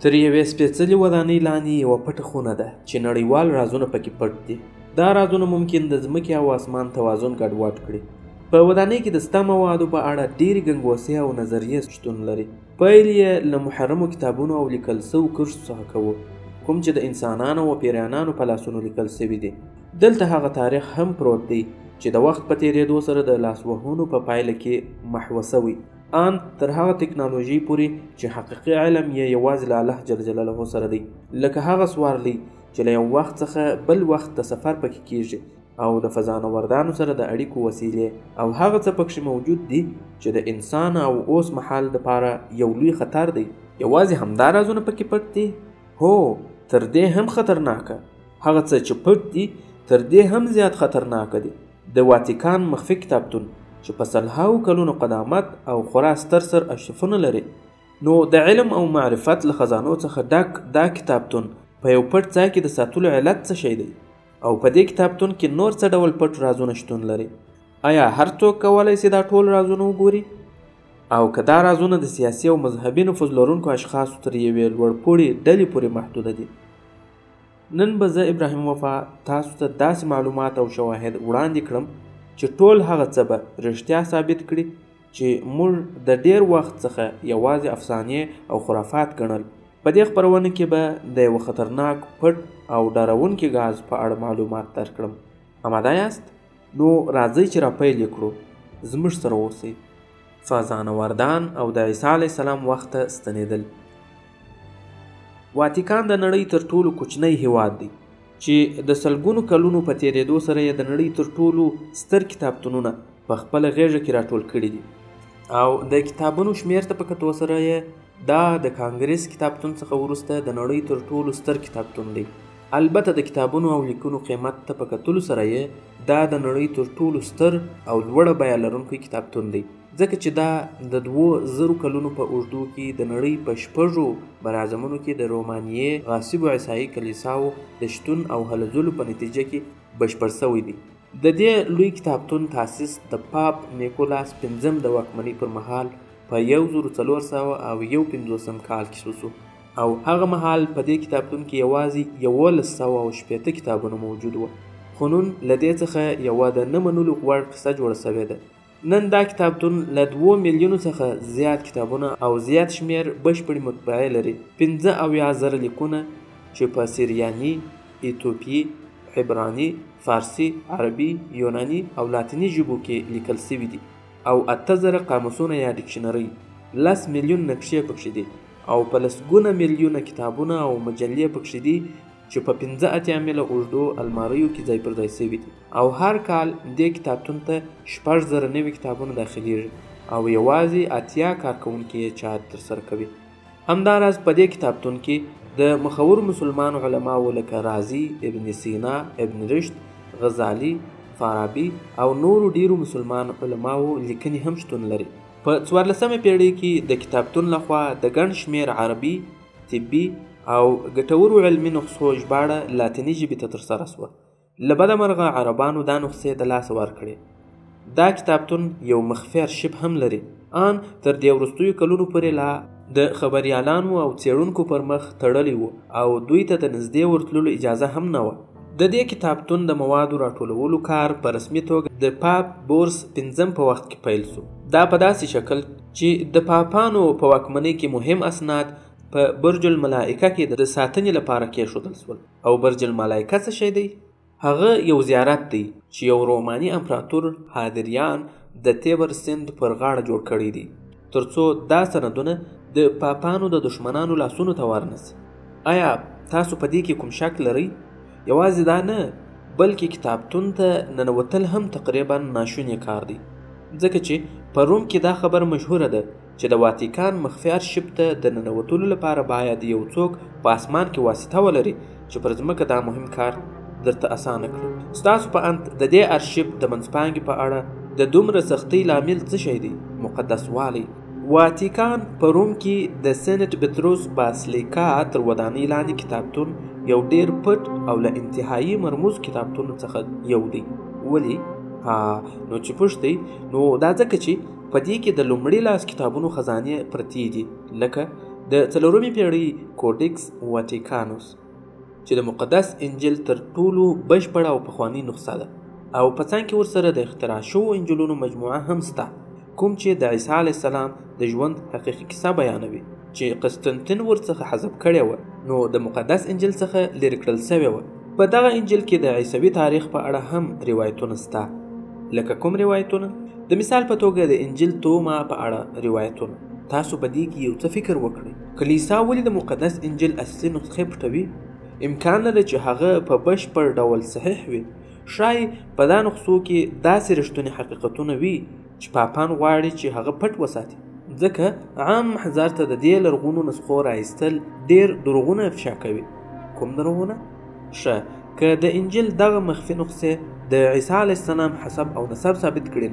تر یوې سپېڅلې ودانۍ لاندې یوه پټه خونه ده چې نړیوال رازونه پکې پټ دي. دا رازونه ممکن د ځمکې او اسمان توازن ګډوډ کړي. په ودانۍ کې د ستا موادو په اړه ډېرې ګنګوسې او نظریې شتون لري. پیل یې له محرمو کتابونو او لیکل سوو کرښو څخه کوو، کوم چې د انسانانو او پیریانانو په لاسونو لیکل سوي دي. دلته هغه تاریخ هم پروت دی چې د وخت په تېرېدو سره د لاسوهنو په پایله کې محوه سوی، ان تر هغه تکنالوژي پورې چې حقیقي علم یې یوازې له الله جل جلاله سره دی، لکه هغه سوارلي چې له یو وخت څخه بل وخت ته سفر پکې کیږي، او د فضانوردانو سره د اړیکو وسیلې، او هغه څه پکښې موجود دي چې د انسان او اوس مهال دپاره یو لوی خطر دی. یوازې همدا رازونه پکې پټ دي؟ هو، تر دې هم خطرناکه. هغه څه چې پټ دي تر دې هم زیات خطرناکه دي. د واتیکان مخفي کتابتون چې په سلهاوو کلونو قدامت او خورا ستر ارشیفونه لري، نو د علم او معرفت له خزانو څخه ډک دا کتابتون په یو پټ ځای کې د ساتلو علت څه شی دی؟ او په دې کتابتون کې نور څه ډول پټ رازونه شتون لري؟ آیا هر څوک کولی سي دا ټول رازونه وګوري؟ او که دا رازونه د سیاسي او مذهبي نفوذ لرونکو اشخاصو تر یوې لوړپوړې ډلې پورې محدوده دي؟ نن به زه ابراهیم وفا تاسو ته داسې معلومات او شواهد وړاندې کړم چې ټول هغه څه به رښتیا ثابت کړي چې موږ د ډېر وخت څخه یوازې افسانې او خرافات ګڼل. په دې خپرونه کې به د یوه خطرناک پټ او ډارونکي غاز په اړه معلومات درکړم. اماده یاست؟ نو راځئ چې راپیل یې کړو. زموږ سره اوسئ. فضانوردان او د عیسی علیه السلام وخت ته ستنېدل. واتیکان د نړۍ تر ټولو کوچنی هیواد دی چې د سلګونو کلونو په تېرېدو سره یې د نړۍ تر ټولو ستر کتابتونونه په خپله غېږه کې راټول کړي دي، او د کتابونو شمېر ته په کتو سره یې دا د کانګریس کتابتون څخه وروسته د نړۍ تر ټولو ستر کتابتون دی. البته د کتابونو او لیکنو قیمت ته په کتلو سره یې دا د نړۍ تر ټولو ستر او لوړه بیه لرونکی کتابتون دی، ځکه چې دا د 2000 کلونو په اوږدو کې د نړۍ په 6 براعظمونو کې د رومانیې غاصبو عیسایي کلیساو د شتون او هلو ځلو په نتیجه کې بشپړ سوی دی. د دې لوی کتابتون تاسیس د پاپ نیکولاس پنځم د واکمنۍ پر مهال په 1451 کال کې وشو، او هغه مهال په دې کتابتون کې یوازې 1180 کتابونه موجود وو، خو نن له دې څخه یوه د نه منلو وړ قصه جوړه سوې ده. نن دا کتابتون له 2 میلیونو څخه زیات کتابونه او زیات شمېر بشپړې مطبعې لري. 75,000 لیکونه چې په سریاني، ایتوپي، عبراني، فارسي، عربي، یوناني او لاتیني ژبو کې لیکل سوي دي، او 8000 قاموسونه یا ډکشنرۍ، 10 میلیون نقشې پکښې دي، او په لسګونه میلیونه کتابونه او مجلې پکښې دي چې په 85 میله اوږدو الماریو کې ځای پر ځای سوي دي. او هر کال دې کتابتون ته 6000 نوي کتابونه داخلیږي، او یوازې 80 کارکوونکي یې چارې ترسره کوي. همداراز په دې کتابتون کې د مخور مسلمان علماو لکه رازي، ابن سینا، ابن رشد، غزالي، فارابي او نورو ډیرو مسلمان علماو لیکنې هم شتون لري. په 14مه پیړۍ کې د کتابتون لخوا د ګڼ شمېر عربي، طبي او ګټورو علمي نسخو ژباړه لاتیني ژبې ته ترسره سوه. له بده مرغه عربانو دا نسخې د لاسه ورکړې. دا کتابتون یو مخفي ارشیف هم لري، ان تر دې وروستیو کلونو پورې لا د خبریالانو او څېړونکو پر مخ تړلی و، او دوی ته د نږدې ورتللو اجازه هم نه وه. د دې کتابتون د موادو راټولولو کار په رسمي توګه د پاپ بورس پنځم په وخت کې پیل سو. دا په داسې شکل چې د پاپانو په واکمنۍ کې مهم اسناد په برج الملائکه کې د ساتنې لپاره کېښودل سول. او برج الملائکه څه شی دی؟ هغه یو زیارت دی چې یو روماني امپراتور حادریان د تیبر سیند پر غاړه جوړ کړی دی، ترڅو دا سندونه د پاپانو د دشمنانو لاسونو ته ورنسي. آیا تاسو په دې کې کوم شک لرئ؟ یوازې دا نه، بلکې کتابتون ته ننوتل هم تقریبا ناشونی کار دی، ځکه چې په روم کې دا خبر مشهوره ده چې د واتیکان مخفي ارشیف ته د ننوتلو لپاره باید یو څوک په اسمان کې واسطه ولري چې پر ځمکه دا مهم کار درته اسانه کړي. ستاسو په اند د دې ارشیف د منځپانګې په اړه د دومره سختۍ لامل څه شی دی؟ مقدس والی. واتیکان په روم کې د سنت پطرس باسلیکا تر ودانۍ لاندې کتابتون یو ډیر پټ او له انتهایی مرموز کتابتون څخه یو دی. ولی؟ نو چې پوښتئ، نو دا ځکه چې په دې کې د لومړي لاس کتابونو خزانې پرتې دي، لکه د 4مې پیړۍ کوډیکس واتیکانوس چې د مقدس انجیل تر ټولو بشپړه او پخواني نسخه ده او په څنګ کې ورسره د اختراع شوو انجیلونو مجموعه هم سته، کوم چې د عیسی علیه السلام د ژوند حقیقي کیسه بیانوي چې قسطنطین ورڅخه حذف کړې وه، نو د مقدس انجیل څخه لرې کړل سوې وه. په دغه انجیل کې د عیسوي تاریخ په اړه هم روایتونه سته. لکه کوم روایتونه؟ د مثال په توګه د انجیل توما په اړه روایتونه. تاسو په دې کې یو څه فکر وکړئ. کلیسا ولې د مقدس انجیل اصلي نسخې پټوي؟ امکان لري چې هغه په بشپړ ډول صحیح وي. شاید په دا نسخو کې داسې رښتونی حقیقتونه وي چې پاپان غواړي چې هغه پټ وساتي، ځکه عام محضر ته د دې لرغونو نسخو راایستل ډېر دروغونه افشا کوي. کوم دروغونه؟ ښه، که د انجیل دغه مخفي نسخې د عیسی علیه السلام حسب او نسب ثابت کړي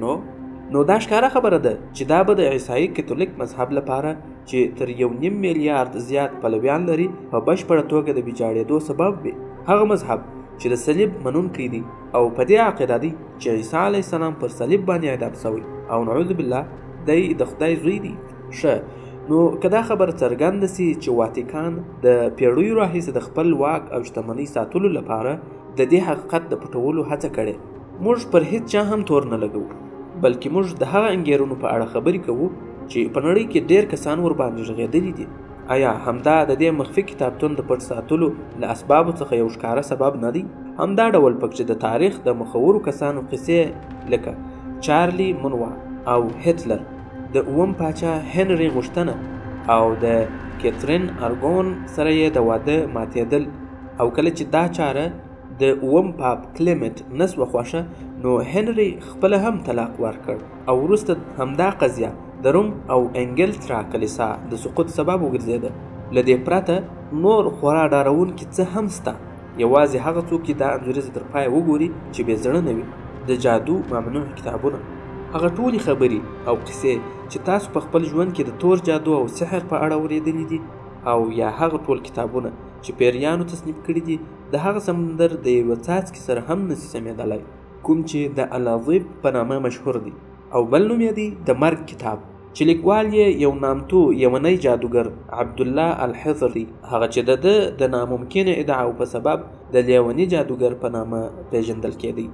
نو دا ښکاره خبره ده چې دا به د عیسايي کاتولیک مذهب لپاره چې تر 1.5 میلیارد زیات پلویان لري په بشپړه توګه د ویجاړېدو سبب وي. هغه مذهب چې د صلیب منونکی دی او په دې عقیده دی چې عیسی علیه السلام پر صلیب باندې اعدام شوی او نعوذ بالله دی د خدای زوی دی. ښه، نو که دا خبره څرګنده سي چې واتیکان د پیړیو راهیسې د خپل واک او شتمنۍ ساتلو لپاره د دې حقیقت د پټولو هڅه کړې، موږ پر هیڅ چا هم تور نه لګوو، بلکې موږ د هغه انګېرنو په اړه خبرې کوو چې په نړۍ کې ډېر کسان ورباندې غږېدلي دي. آیا همدا د دې مخفي کتابتون د پټ ساتلو له اسبابو څخه یو ښکاره سبب نه دی؟ همدا ډول پکې د تاریخ د مخورو کسانو قصې لکه چارلی مونوا او هټلر، د اووم پاچا هنري غوښتنه او د کیترین ارګون سره یې د واده ماتېدل، او کله چې دا چاره د اووم پاپ کلیمنت نسوه خوښه نو هنري خپله هم طلاق ورکړ او وروسته همدا قضیه د روم او انګلترا کلیسا د سقوط سبب وګرځېده. له دې پرته نور خورا ډارونکي څه هم سته. یوازې هغه څوک چې دا انځوریز تر پایه وګوري چې بې زړه نه وي. د جادو ممنوع کتابونه، هغه ټولې خبرې او قصې چې تاسو په خپل ژوند کې د تور جادو او سحر په اړه اورېدلي دي، او یا هغه ټول کتابونه چې پیریانو تصنیف کړي دي، د هغه سمندر د یوه څاڅکي سره هم نشي سمېدلی، کوم چې د الاذیب په نامه مشهور دی، او بل نوم یې دی د مرګ کتاب چې لیکوال یې یو نامتو یمنی جادوګر عبدالله الحضري، هغه چې د ناممکنه ادعاو په سبب د لیوني جادوګر په نامه پیژندل کېدی،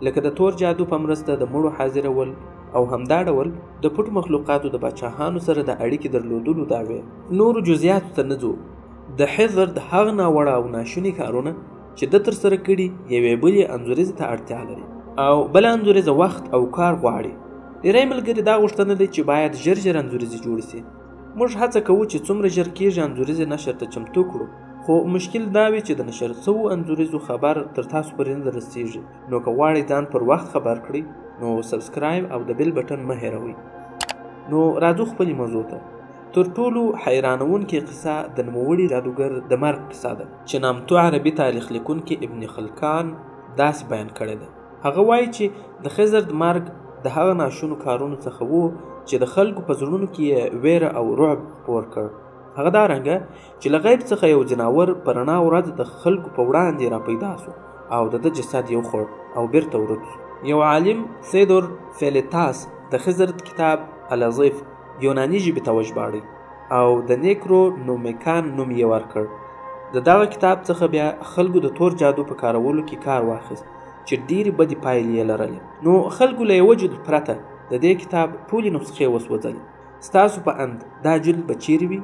لکه د تور جادو په مرسته د مړو حاضرول او همدا ډول د پټو مخلوقاتو د پاچاهانو سره د اړیکې درلودلو دعوې. نورو جزئیاتو ته نه ځو، د حضر د هغه ناوړه او ناشوني کارونه چې د ترسره کړي یوې بلې انځوریزې ته اړتیا لري او بله انځوریزه وخت او کار غواړي. ډېری ملګري دا غوښتنه لري چې باید ژر ژر انځوریزې جوړې سي. موږ هڅه کوو چې څومره ژر کېږي انځوریزې نشر ته چمتو کړو، خو مشکل دا وي چې د نشر شوو انځوریزو خبر تر تاسو پورې نه رسیږي. نو که غواړئ ځان پر وخت خبر کړئ نو سبسکرایب او د بیل بټن مه هېروئ. نو راځو خپلې موضوع ته. تر ټولو حیرانونکې قصه د نوموړي جادوګر د مرګ قصه ده چې نامتو عربي تاریخ لیکونکي ابن خلکان داسې بیان کړې ده. هغه وایي چې د خضر د مرګ د هغه ناشونو کارونو څخه وو چې د خلکو په زړونو کې یې ویره او رعب خپور کړ. هغه دا رنګه چې له غیب څخه یو جناور په رڼا ورځ د خلکو په وړاندې را پیدا سو او د ده جسد یو خوړ او بیرته ورک سو. یو عالم سیدور فیلیتاس د خضر کتاب الاذیف یوناني ژبې ته وژباړی او د نیکرو نومیکان نوم یې ورکړ. د دغه کتاب څخه بیا خلکو د تور جادو په کارولو کې کار واخیست چې ډېرې بدې پایلې یې لرلې. نو خلکو له یوه جلد پرته د دې کتاب ټولې نسخې وسوځلې. ستاسو په اند دا جلد به چیرې وي؟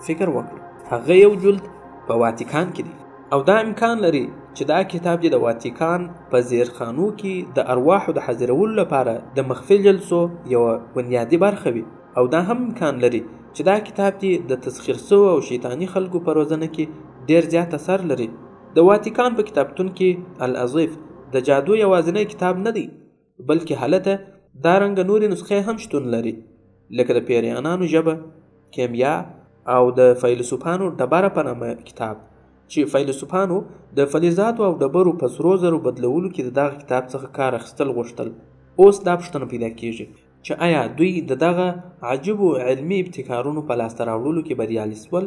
فکر وکړئ. هغه یو جلد په واتیکان کې دی او دا امکان لري چې دا کتاب د واتیکان په زیرخانو کې د ارواحو د حاضرولو لپاره د مخفي جلسو یوه بنیادي برخه وي، او دا هم امکان لري چې دا کتاب د تسخیر شوو او شیطاني خلکو په روزنه کې ډېر زیات اثر لري. د واتیکان په کتابتون کې الاذیف د جادو یوازینی کتاب نه دی، بلکې هلته دا رنګه نورې نسخې هم شتون لري، لکه د پیریانانو ژبه، کیمیا او د فیلسوفانو ډبره په نامه کتاب چې فیلسوفانو د فلزاتو او ډبرو په سرو زرو بدلولو کې د دغه کتاب څخه کار اخیستل غوښتل. اوس دا پوښتنه پیدا کېږي چې آیا دوی د دغه عجیبو علمي ابتکارونو په لاسته راوړلو کې بریالي شول؟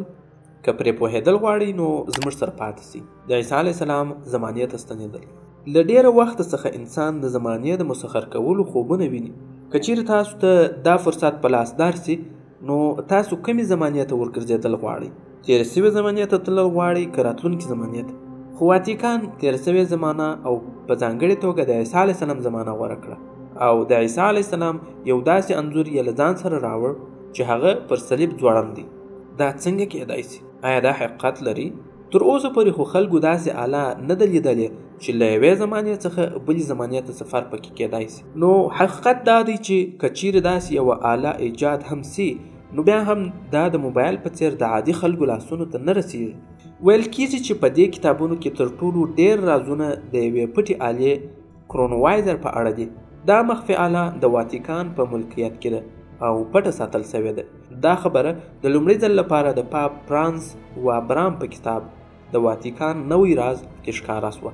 که پرې پوهېدل غواړئ نو زموږ سره پاتې سئ. د عیسی علیه السلام زمانې ته ستنېدل. له ډېره وخته څخه انسان د زمانې د مسخر کولو خوبونه ویني. که چیرې تاسو ته دا فرصت په لاس درسي نو تاسو کومې زمانې ته ورګرځېدل غواړئ؟ تېره سوې زمانې ته تلل غواړي که راتلونکي زمانې ته. خو واتیکان تېره سوې زمانه او په ځانګړې توګه د عیسی علیه السلام زمانه غوره کړه او د عیسی علیه السلام یو داسې انځور یې له ځان سره راوړ چې هغه پر صلیب ځوړند دی. دا څنګه کېدای سي؟ آیا دا حقیقت لري؟ تر اوسه پورې خو خلکو داسې آله نه ده لیدلې چې له یوې زمانې څخه بلې زمانې ته سفر پکې کېدای سي. نو حقیقت دا دی چې که چیرې داسې یوه آله ایجاد هم سي نو بیا هم دا د موبایل په څیر د عادي خلکو لاسونو ته نه رسیږي. ویل کېږي چې په دې کتابونو کې تر ټولو ډېر رازونه د یوې پټې آلې کرونوایزر په اړه دي. دا مخفي آله د واتیکان په ملکیت کې ده او پټه ساتل سوې ده. دا خبره د لومړي ځل لپاره د پاپ فرانس وابرام په کتاب د واتیکان نوی راز کې ښکاره سوه.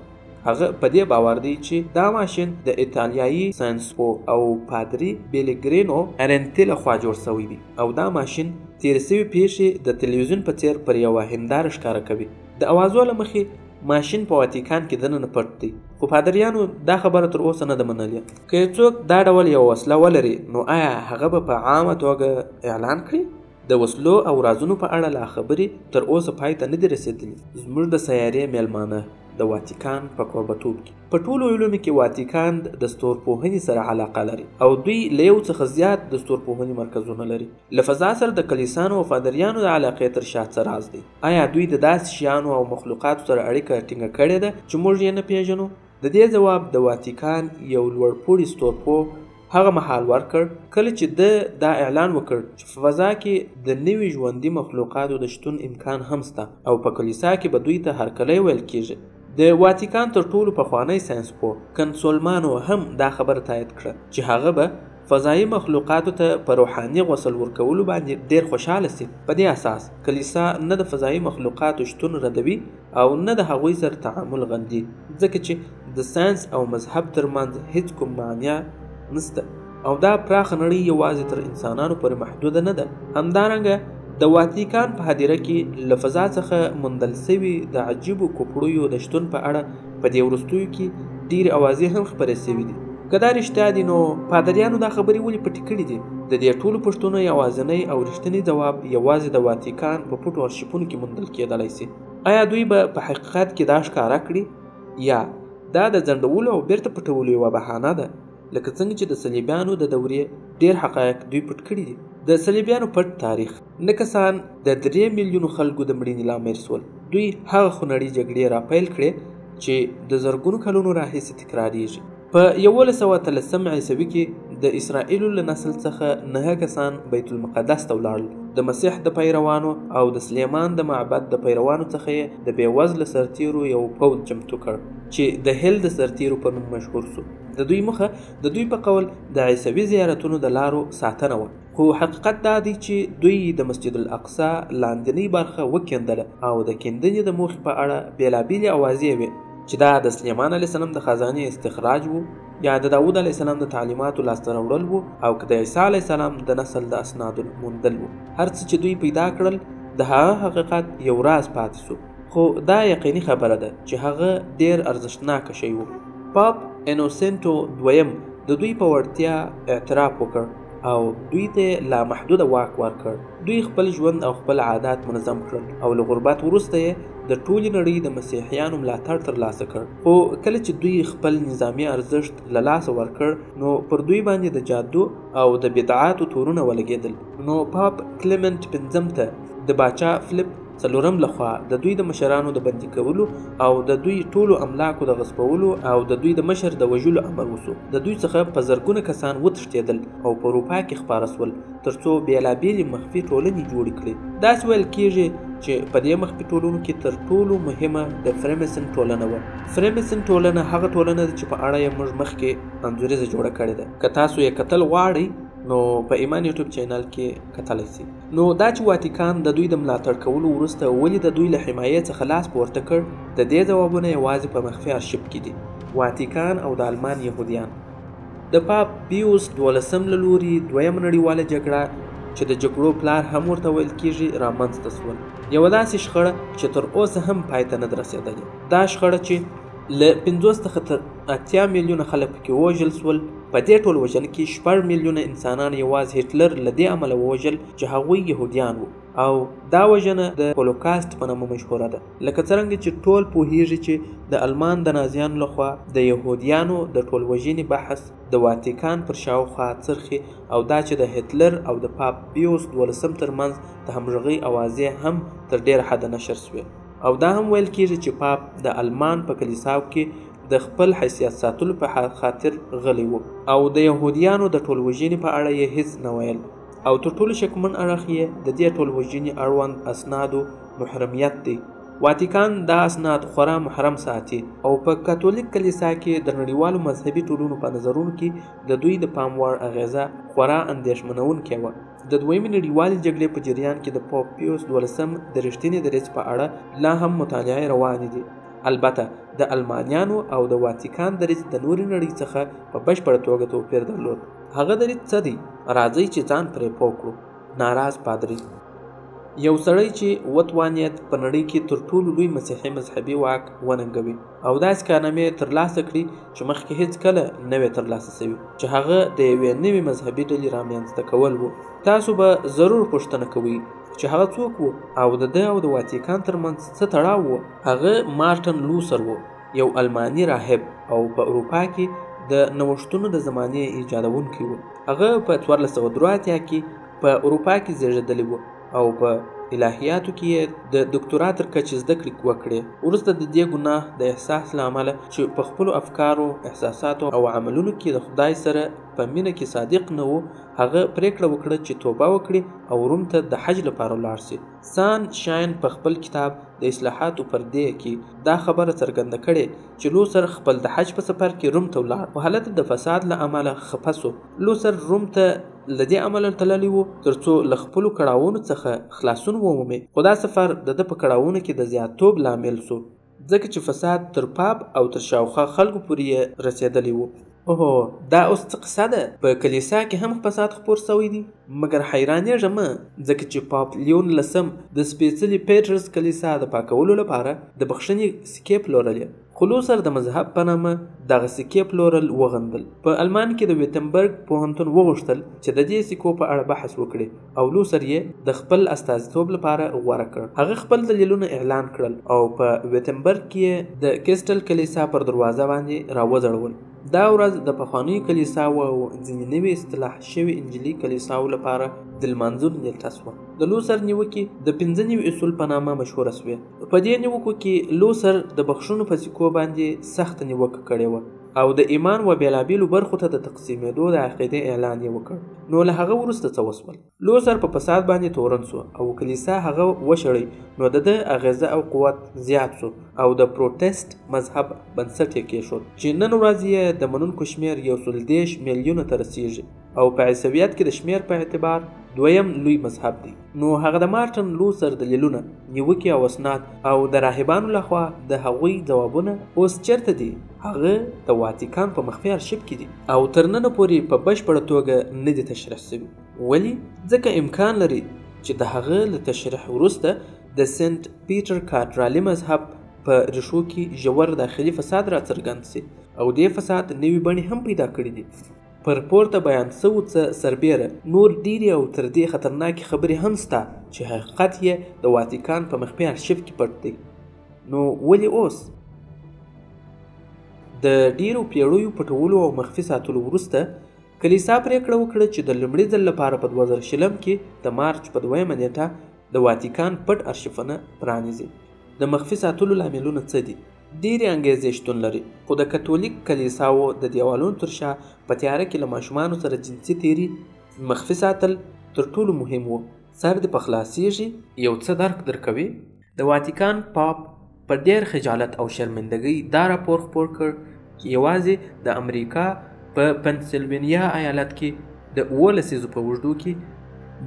هغه په دې باور دی چې دا ماشین د ایتالیایي ساینسپو او پادري بیلګرینو ارنټي لخوا جوړ سوی دی او دا ماشین تېرې سوي پیښې د تلویزیون په څیر پر یوه هنداره ښکاره کوي. د اوازو له مخې ماشین په واتیکان کې دننه پټ دی خو پادریانو دا خبره تر اوسه نه ده منلې. که یو څوک دا ډول یو وسله ولري نو آیا هغه به په عامه توګه اعلان کړي؟ د وسلو او رازونو په اړه لا خبرې تر اوسه پای ته نه دي رسېدلي. زموږ د سیارې میلمانه د واتیکان په کوربتوب کې په ټولو علومو کې واتیکان د ستورپوهنې سره علاقه لري او دوی له یو څخه زیات د ستورپوهنې مرکزونه لري. له فضا سره د کلیسانو او وفاداریانو د علاقې تر شا څه راز دی؟ آیا دوی د داسې شیانو او مخلوقاتو سره اړیکه ټینګه کړې ده چې موږ یې نه پیژنو؟ د دې ځواب د واتیکان یو لوړپوړي ستورپوه هغه مهال ورکړ کله چې د دا اعلان وکړ چې په فضا کې د نوي ژوندي مخلوقاتو د شتون امکان هم شته او په کلیسا کې به دوی ته هرکلی ویل کېږي. د واتیکان تر ټولو پخوانی ساینسپو کنسولمانو هم دا خبره تایید کړه چې هغه به فضایي مخلوقاتو ته په روحاني غسل ورکولو باندې ډېر خوشحاله سي. په دې اساس کلیسا نه د فضایي مخلوقاتو شتون ردوي او نه د هغوی سره تعامل غندي ځکه چې د ساینس او مذهب ترمنځ هیڅ کوم معنی نسته او دا پراخه نړۍ یوازې تر انسانانو پورې محدوده نه ده. همدارنګه د واتیکان په هدیره کې له فضا څخه موندل سوي د عجیبو کوپړیو د شتون په اړه په دې وروستیو کې ډېرې اوازې هم خپرې سوي دي. که دا رښتیا دي نو پادریانو دا خبرې ولې پټې کړي دي؟ د دې ټولو پوښتنو یوازینی او رښتینی ځواب یوازې د واتیکان په پټو ارشیفونو کې موندل کېدلی سي. آیا دوی به په حقیقت کې دا ښکاره کړي یا دا د ځنډولو او بیرته پټولو یوه بهانه ده لکه څنګه چې د صلیبیانو د دورې ډېر حقایق دوی پټ کړي دي؟ د صلیبیانو پټ تاریخ نه کسان د 3 میلیونو خلکو د مړینې لامل شول. دوی هغه خونړۍ جګړې راپیل کړې چې د زرګونو کلونو راهیسې تکراریږي. په 1113 عیسوي کې د اسرائیلو له نسل څخه 9 کسان بیت المقدس ته ولاړل. د مسیح د پیروانو او د سلیمان د معبد د پیروانو څخه یې د بېوزله سرتیرو یو پوځ چمتو کړ چې د هل د سرتیرو په نوم مشهور سو. د دوی موخه د دوی په قول د عیسوي زیارتونو د لارو ساتنه وه. خو حقیقت دا دی چې دوی د مسجد الاقصی لاندنۍ برخه وکیندله او د کیندنې د موخې په اړه بېلابېلې اوازې وې چې دا د سلیمان علیه السلام د خزانې استخراج وو یا د داود علیه السلام د تعلیماتو لاسته راوړل وو او که د عیسی علیه السلام د نسل د اسنادو موندل وو. هر څه چې دوی پیدا کړل د هغه حقیقت یو راز پاتې سو. خو دا یقیني خبره ده چې هغه ډېر ارزښتناکه شی وو. پاپ انوسنټو دویم د دوی په وړتیا اعتراف وکړ او دوی ته لامحدوده واک ورکړ. دوی خپل ژوند او خپل عادات منظم کړل او له غربت وروسته یې د ټولې نړۍ د مسیحیانو ملاتړ ترلاسه کړ. خو کله چې دوی خپل نظامي ارزښت له لاسه ورکړ نو پر دوی باندې د جادو او د بدعاتو تورونه ولګېدل. نو پاپ کلیمنټ پنځم ته د باچا فلیپ څلورم لخوا د دوی د مشرانو د بندي کولو او د دوی ټولو املاکو د غصبولو او د دوی د مشر د وژلو امر وسو. د دوی څخه په زرګونه کسان وتښتېدل او په اروپا کې خپاره سول ترڅو بېلابېلې مخفي ټولنې جوړې کړي. داسې ویل کېږي چې په دې مخفي ټولنو کې تر ټولو مهمه د فریمسن ټولنه وه. فریمسن ټولنه هغه ټولنه ده چې په اړه یې موږ مخکې انځوریزه جوړه کړې ده. که تاسو یې کتل غواړئ نو په ایمان یوټیوب چینل کې کتلی سي. نو دا چې واتیکان د دوی د ملاتړ کولو وروسته ولې د دوی له حمایې څخه لاس پورته کړ د دې ځوابونه یوازې په مخفي ارشیف کې دي. واتیکان او د آلمان یهودیان د پاپ پیوس 12 له لوري دویمه نړیواله جګړه چې د جګړو پلار هم ورته ویل کېږي رامنځته سول. یوه داسې شخړه چې تر اوسه هم پای ته نه ده رسېدلې. دا شخړه چې له 50 څخه تر 80 میلیونه خلک پکې ووژل سول. په دې ټول وژنه کې 6 میلیونه انسانان یوازې هټلر له دې امله ووژل چې هغوی یهودیان وو، او دا وژنه د هولوکاست په نامه مشهوره ده. لکه څرنګه چې ټول پوهیږي چې د المان د نازیانو لخوا د یهودیانو د ټول وژنې بحث د واتیکان پر شاوخوا څرخي، او دا چې د هټلر او د پاپ پیوس 12 ترمنځ د همغږۍ اوازې هم تر ډېره حده نشر سوې. او دا هم ویل کېږي چې پاپ د المان په کلیساو کې د خپل حیثیت ساتلو په خاطر غلی و، او د یهودیانو د ټول وژنې په اړه یې هیڅ نه ویل، او تر ټولو شکمن اړخ یې د دې ټول وژنې اړوند اسنادو محرمیت دی. واتیکان دا اسناد خورا محرم ساتي، او په کاتولیک کلیسا کې د نړیوالو مذهبي ټولنو په نظرونو کې د دوی د پام وړ اغیزه خورا اندېښمنونکې وه. د دویمې نړیوالې جګړې په جریان کې د پوپ پیوس 12 د رښتینې دریځ په اړه لا هم مطالعې روانې دي. البته د المانیانو او د واتیکان دریځ د نورې نړۍ څخه په بشپړه توګه توپیر درلود. هغه دریځ څه دی؟ راځئ چې ځان پرې پوه کړو. ناراض پادري یو سړی چې وتوانید په نړۍ کې تر ټولو لوی مسیحي مذهبي واک وننګوي، او داسې کارنامې ترلاسه کړي چې مخکې هیڅکله نه وې ترلاسه سوي، چې هغه د یوې نوې مذهبي ډلې رامنځته کول و. تاسو به ضرور پوښتنه کوئ چې هغه څوک و، او د ده او د واتیکان ترمنځ څه تړاو و. هغه مارټن لوثر و، یو الماني راهب، او په اروپا کې د نوښتونو د زمانې ایجادونکی و. هغه په 1483 کې په اروپا کې زیږېدلی و، او په الهیاتو کې د دکتورا تر کچې زده کړې وکړې. وروسته د دې ګناه د احساس له امله چې په خپلو افکارو، احساساتو او عملونو کې د خدای سره په مینه کې صادق نه و، هغه پریکړه وکړه چې توبه وکړي او روم ته د حج لپاره ولاړ شي. سان شاین په خپل کتاب د اصلاحاتو پردې کې دا خبره څرګنده کړې چې لوثر خپل د حج په سفر کې روم ته ولاړ، په حالت د فساد له امله خفه سو. لوثر روم ته له دې امله تللی و ترڅو له خپلو کړاوونو څخه خلاصون ومومي، خو دا سفر د ده په کړاوونو کې د زیاتوب لامل سو، ځکه چې فساد تر پاپ او تر شاوخوا خلکو پورې یې رسېدلی و. اوهو، دا اوس څه قصه ده؟ په کلیسا کې هم فساد خپور سوی دی؟ مګر حیرانېږم ځکه چې پاپ لیون 10 د سپېڅلي پیټرز کلیسا د پاکولو لپاره د بخښنې سکې پلورلې، خو لوثر د مذهب په نامه دغه سکې پلورل وغندل. په المان کې د ویتنبرګ پوهنتون وغوښتل چې د دې سکو په اړه بحث وکړي، او لوثر یې د خپل استازیتوب لپاره غوره کړ. هغه خپل دلیلونه اعلان کړل، او په ویتنبرګ کې د کیسټل کلیسا پر دروازه باندې راوځړول. دا ورځ د پخوانیو کلیساو او ځینې نوې اصطلاح شوې انجیلي کلیساو لپاره د لمانځلو نیټه سوه. د لوثر نیوکې د 95 اصول په نامه مشهوره سوې. په دې نیوکو کې لوثر د بخښنو په سکو باندې سخته نیوکه کړې وه، او د ایمان و بېلابېلو برخو ته د تقسیمېدو د عقیدې اعلان یې وکړ. نو له هغه وروسته څه وسول؟ لوثر په فساد باندې تورن سو، او کلیسا هغه وشړی، نو د ده اغیزه او قوت زیات سو، او د پروتست مذهب بنسټ یې کېښود، چې نن ورځ یې د منونکو شمېر 130 میلیونه ته رسیږي، او په عیسویت کې د شمېر په اعتبار دویم لوی مذهب دی. نو هغه د مارټن لوثر دلیلونه، نیوکې او اسناد، او د راهبانو لخوا د هغوی ځوابونه اوس چیرته دي؟ هغه د واتیکان په مخفي ارشیف کې دي، او تر ننه پورې په بشپړه توګه نه دي تشریح سوي. ولې؟ ځکه امکان لري چې د هغه له تشریح وروسته د سنت پیټر کاټرالي مذهب په ریښو کې ژور داخلي فساد راڅرګند سي، او دې فساد نوي بڼې هم پیدا کړي دي. پر پورته بیان سوو څه سربیره نور ډیرې او تر دې خطرناکې خبرې هم سته چې حقیقت یې د واتیکان په مخفي ارشیف کې پټ دی. نو ولې اوس د ډیرو پیړیو پټولو او مخفي ساتلو وروسته کلیسا پریکړه وکړه چې د لومړي ځل لپاره په 2000 کې د مارچ په 2 نیټه د واتیکان پټ ارشیفونه پرانیزي. د مخفي ساتلو لاملونه څه دي؟ ډېرې انګېزې شتون لري، خو د کاتولیک کلیساو د دیوالونو تر شا په تیاره کې له ماشومانو سره جنسي تیري مخفي ساتل تر ټولو مهم و. سر دې په خلاصېږي، یو څه درک درکوي. د واتیکان پاپ په ډېر خجالت او شرمندګۍ دا راپور خپور کړ چې یوازې د امریکا په پنسلوینیا ایالت کې د 18 لسیزو په اوږدو کې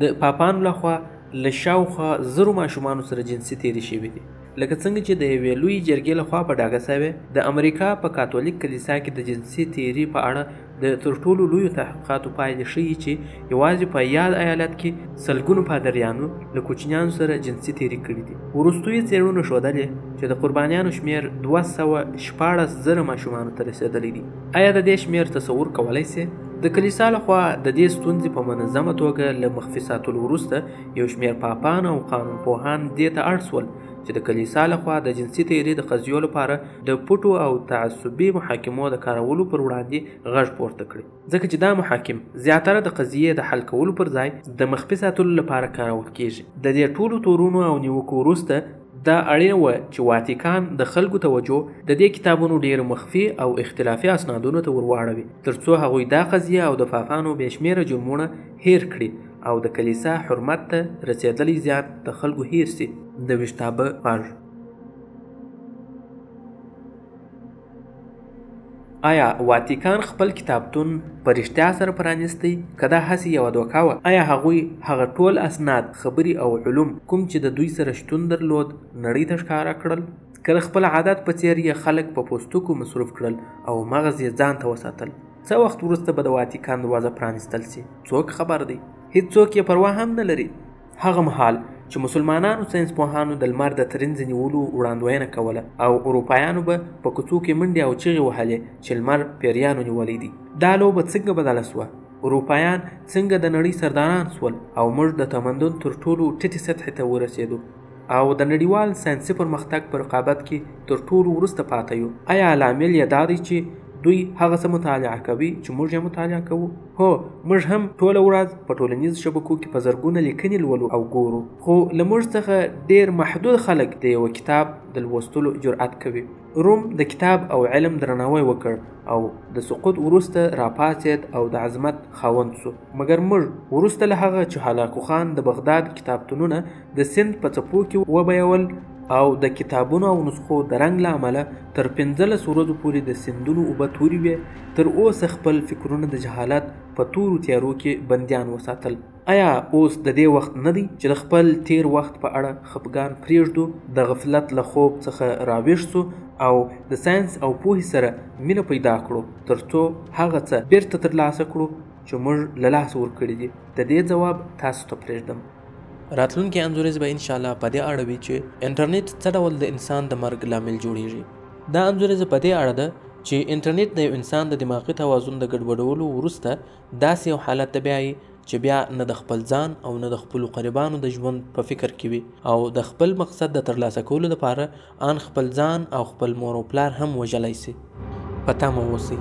د پاپانو لخوا له شاوخوا 1000 ماشومانو سره جنسي تیري شوي دي. لکه څنګه چې د یوې لویې جرګې لخوا په ډاګه سوې د امریکا په کاتولیک کلیسا کې د جنسي تیري په اړه د تر ټولو لویو تحقیقاتو پایلې ښیي چې یوازې په یاد ایالت کې سلګونو پادریانو له کوچنیانو سره جنسي تیري کړي دي. وروستیو څېړنو ښودلې چې د قربانیانو شمېر 216,000 ماشومانو ته رسېدلی دي. آیا د دې شمېر تصور کولی سي؟ د کلیسا لخوا د دې ستونزې په منظمه توګه له مخفي ساتلو وروسته یو شمېر پاپان او قانونپوهان دې ته اړ شول چې د کلیسا لخوا د جنسي تیري د قضیو لپاره د پټو او تعصبي محاکمو د کارولو پر وړاندې غږ پورته کړي، ځکه چې دا محاکم زیاتره د قضیې د حل کولو پر ځای د مخفي ساتلو لپاره کارول کیږي. د دې ټولو تورونو او نیوکو وروسته دا اړینه وه چې واتیکان د خلکو توجه د دې کتابونو ډېرو مخفي او اختلافي اسنادونو ته ور واړوي تر څو هغوی دا قضیه او د پاپانو بې شمېره جرمونه هیر کړي او د کلیسا حرمت ته رسېدلی زیان د خلکو هیر سي. د ویشتابه غږ. آیا واتیکان خپل کتابتون په رښتیا سره پرانیستی که دا هسې یوه دوکه وه؟ آیا هغوی هغه ټول اسناد، خبرې او علوم کوم چې د دوی سره شتون درلود نړۍ ته ښکاره کړل؟ که د خپل عادت په څېر یې خلک په پوستکو مصروف کړل او مغز یې ځان ته وساتل؟ څه وخت وروسته به د واتیکان دروازه پرانیستل سي؟ څوک خبر دی؟ هیڅوک یې پروا هم نه لري. هغه مهال چې مسلمانانو ساینسپوهانو د لمر د ترنځ نیولو وړاندوینه کوله او اروپایانو به په کوڅو کې منډې او چغې وهلې چې لمر پیریانو نیولی دی. دا لوبه څنګه بدله سوه؟ اروپایان څنګه د نړۍ سرداران سول او موږ د تمدن تر ټولو ټیټې سطحې ته ورسېدو او د نړیوال ساینسي پرمختګ په رقابت کې تر ټولو وروسته پاته یو؟ آیا لامل یې دا دی چې دوی هغه څه مطالعه کوي چې موږ یې مطالعه کوو؟ هو، موږ هم ټوله ورځ په ټولنیزو شبکو کې په زرګونه لیکنې لولو او ګورو، خو له موږ څخه ډېر محدود خلک د یوه کتاب د لوستلو جرأت کوي. روم د کتاب او علم درناوی وکړ او د سقوط وروسته راپاڅېد او د عظمت خاوند سو. مګر موږ وروسته له هغه چې هلاکو خان د بغداد کتابتونونه د سند په څپو کې وبیول او د کتابونو او نسخو د رنګ له امله تر 15 ورځو پورې د سیندونو اوبه تورې وې، تر اوسه خپل فکرونه د جهالت په تورو تیارو کې بندیان وساتل. آیا اوس د دې وخت نه دی چې د خپل تیر وخت په اړه خفګان پرېږدو، د غفلت له خوب څخه راویښ سو او د ساینس او پوهې سره مینه پیدا کړو تر څو هغه څه بیرته ترلاسه کړو چې موږ له لاسه ورکړي دي؟ د دې ځواب تاسو ته پرېږدم. راتلونکي انځوریز به انشاءالله په دې اړه وي چې انټرنیټ څه ډول د انسان د مرګ لامل جوړیږي. دا انځوریز په دې اړه ده چې انټرنیټ د یو انسان د دماغي توازن د ګډوډولو وروسته داسې یو حالت ته بیایي چې بیا نه د خپل ځان او نه د خپلو قریبانو د ژوند په فکر کې وي او د خپل مقصد د ترلاسه کولو لپاره ان خپل ځان او خپل مور او پلار هم وژلی سي. په تمه اوسئ.